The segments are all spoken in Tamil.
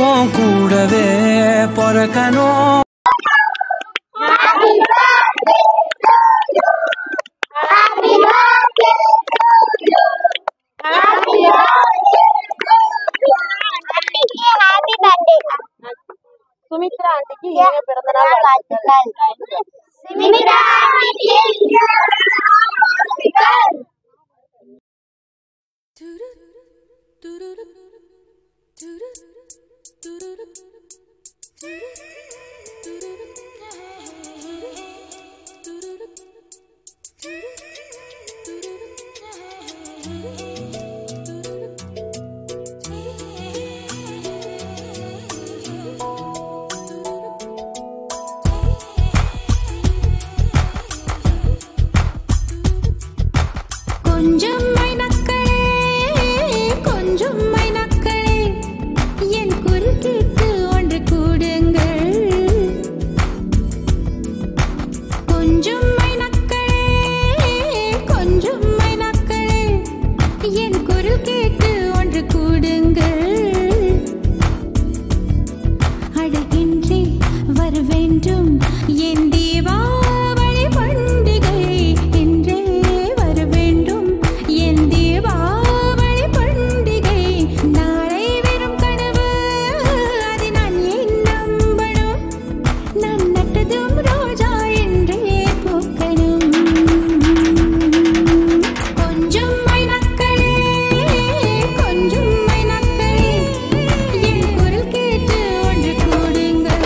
உன் கூடவே பொறக்கணும். சுமித்ரா ஆண்டிக்கு இனிய பிறந்தநாள் வாழ்த்துக்கள். சுமித்ரா ஆண்டிக்கு கொஞ்சம் மைனக்களே கொஞ்சம் மைனக்களே என் குரல் கேட்டு ஒன்று கூடுங்கள். கொஞ்சம் மைனக்களே கொஞ்சம் மைனக்களே என் குரல் கேட்டு ஒன்று கூடுங்கள். அழகின்றே வர வேண்டும் என் தீபாவளி பண்டிகை என்றே வர வேண்டும் என் தீபாவளி பண்டிகை. நாளை வெறும் கனவு அதை நான் ஏன் நம்பணும்? நான் நட்டதும் ரோஜா என்றே பூக்கணும். கொஞ்சம் மைனக்களே கொஞ்சம் மைனக்களே என் குரல் கேட்டு ஒன்று கூடுங்கள்.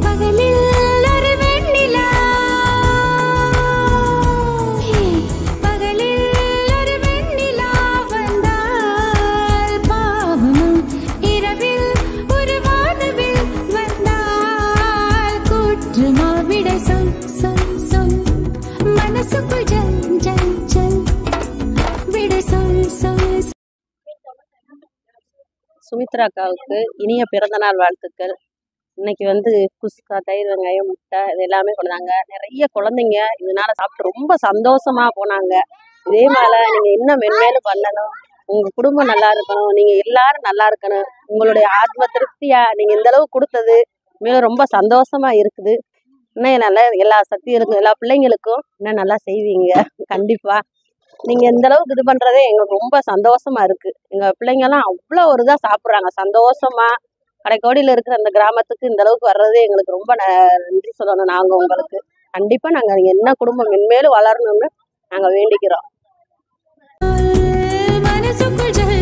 பகலில் ஒரு வெண்ணிலா பகலில் ஒரு வெண்ணிலா வந்தால் பாவமும் இரவில் ஒரு வானவில் வந்தால் கூற்றுமா விட சொல் சொல் சொல் மனசுக்குள் ஜல் ஜல் ஜல் விட சொல் சொல். சுமித்ரா அக்காவுக்கு இனிய பிறந்தநாள் வாழ்த்துக்கள். இன்னைக்கு வந்து குஸ்கா, தயிர் வெங்காயம், முட்டை இது எல்லாமே கொண்டாங்க. நிறைய குழந்தைங்க இதனால சாப்பிட்டு ரொம்ப சந்தோஷமா போனாங்க. இதே மாதிரி நீங்க இன்னும் மென்மேலும் பண்ணணும். உங்க குடும்பம் நல்லா இருக்கணும், நீங்க எல்லாரும் நல்லா இருக்கணும். உங்களுடைய ஆத்ம திருப்தியா நீங்க இந்த அளவு கொடுத்தது மேலும் ரொம்ப சந்தோஷமா இருக்குது. இன்னும் நல்லா எல்லா சக்திகளுக்கும் எல்லா பிள்ளைங்களுக்கும் இன்னும் நல்லா செய்வீங்க கண்டிப்பா. நீங்க இந்த அளவுக்கு இது பண்றதே எங்களுக்கு ரொம்ப சந்தோஷமா இருக்கு. எங்க பிள்ளைங்க எல்லாம் அவ்வளவு ஒரு இதா சாப்பிடுறாங்க சந்தோஷமா. கடைக்கோடியில இருக்கிற அந்த கிராமத்துக்கு இந்த அளவுக்கு வர்றதே எங்களுக்கு ரொம்ப நன்றி சொல்லணும். நாங்க உங்களுக்கு கண்டிப்பா நாங்க நீங்க என்ன குடும்பம் மென்மேலும் வளரணும்னு நாங்க வேண்டிக்கிறோம். மனசுக்குள் ஜல்